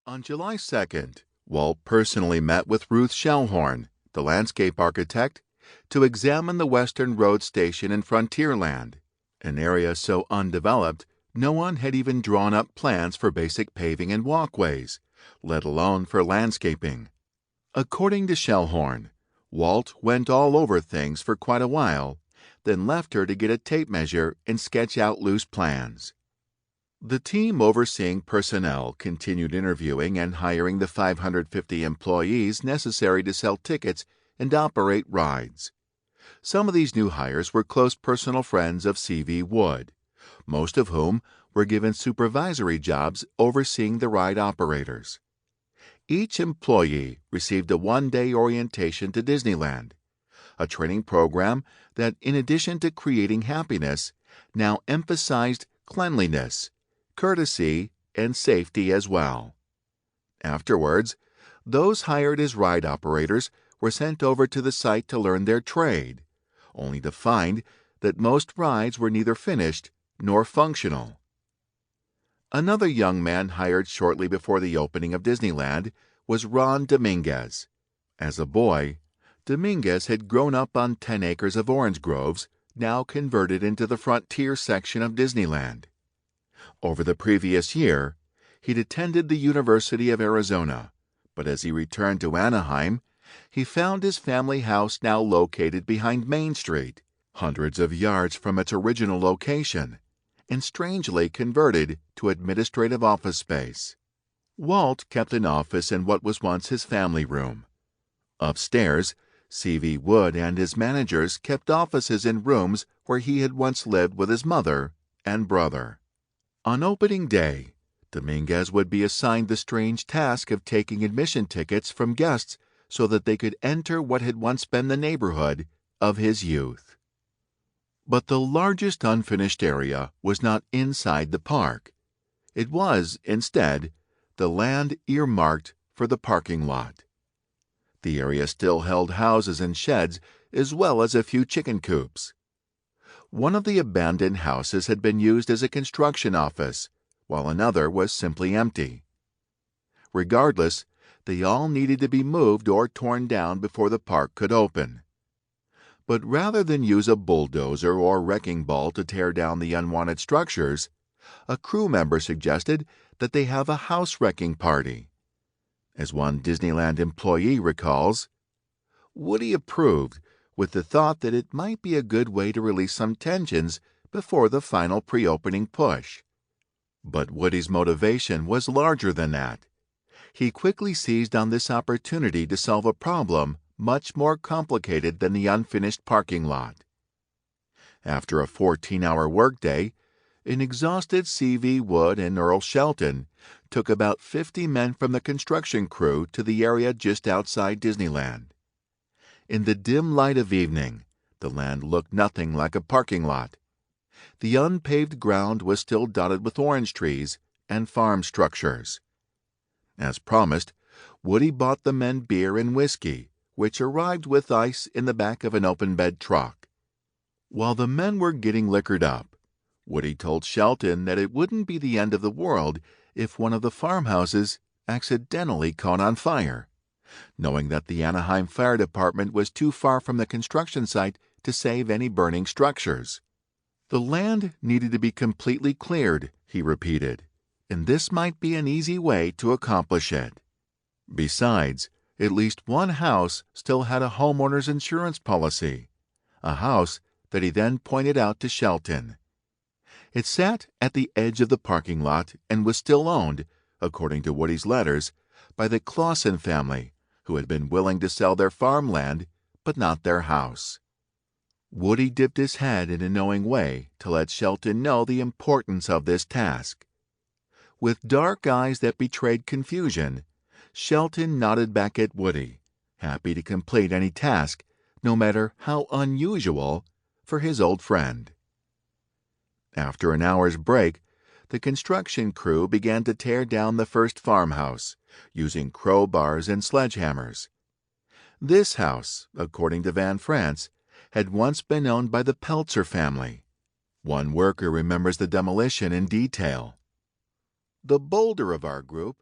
On July 2nd, Walt personally met with Ruth Shellhorn, the landscape architect, to examine the Western Road Station in Frontierland, an area so undeveloped no one had even drawn up plans for basic paving and walkways, let alone for landscaping. According to Shellhorn, Walt went all over things for quite a while, then left her to get a tape measure and sketch out loose plans. The team overseeing personnel continued interviewing and hiring the 550 employees necessary to sell tickets and operate rides. Some of these new hires were close personal friends of C.V. Wood, most of whom were given supervisory jobs overseeing the ride operators. Each employee received a one-day orientation to Disneyland, a training program that, in addition to creating happiness, now emphasized cleanliness, courtesy, and safety as well. Afterwards, those hired as ride operators were sent over to the site to learn their trade, only to find that most rides were neither finished nor functional. Another young man hired shortly before the opening of Disneyland was Ron Dominguez. As a boy, Dominguez had grown up on 10 acres of orange groves, now converted into the frontier section of Disneyland. Over the previous year, he'd attended the University of Arizona, but as he returned to Anaheim, he found his family house now located behind Main Street, hundreds of yards from its original location, and strangely converted to administrative office space. Walt kept an office in what was once his family room. Upstairs, C.V. Wood and his managers kept offices in rooms where he had once lived with his mother and brother. On opening day, Dominguez would be assigned the strange task of taking admission tickets from guests so that they could enter what had once been the neighborhood of his youth. But the largest unfinished area was not inside the park. It was, instead, the land earmarked for the parking lot. The area still held houses and sheds as well as a few chicken coops. One of the abandoned houses had been used as a construction office, while another was simply empty. Regardless, they all needed to be moved or torn down before the park could open. But rather than use a bulldozer or wrecking ball to tear down the unwanted structures, a crew member suggested that they have a house-wrecking party. As one Disneyland employee recalls, Woody approved, with the thought that it might be a good way to release some tensions before the final pre-opening push. But Woody's motivation was larger than that. He quickly seized on this opportunity to solve a problem much more complicated than the unfinished parking lot. After a 14-hour workday, an exhausted C.V. Wood and Earl Shelton took about 50 men from the construction crew to the area just outside Disneyland. In the dim light of evening, the land looked nothing like a parking lot. The unpaved ground was still dotted with orange trees and farm structures. As promised, Woody bought the men beer and whiskey, which arrived with ice in the back of an open-bed truck. While the men were getting liquored up, Woody told Shelton that it wouldn't be the end of the world if one of the farmhouses accidentally caught on fire, knowing that the Anaheim Fire Department was too far from the construction site to save any burning structures. The land needed to be completely cleared, he repeated, and this might be an easy way to accomplish it. Besides, at least one house still had a homeowner's insurance policy, a house that he then pointed out to Shelton. It sat at the edge of the parking lot and was still owned, according to Woody's letters, by the Clausen family, who had been willing to sell their farmland, but not their house. Woody dipped his head in a knowing way to let Shelton know the importance of this task. With dark eyes that betrayed confusion, Shelton nodded back at Woody, happy to complete any task, no matter how unusual, for his old friend. After an hour's break, the construction crew began to tear down the first farmhouse, using crowbars and sledgehammers. This house, according to Van France, had once been owned by the Peltzer family. One worker remembers the demolition in detail. The bolder of our group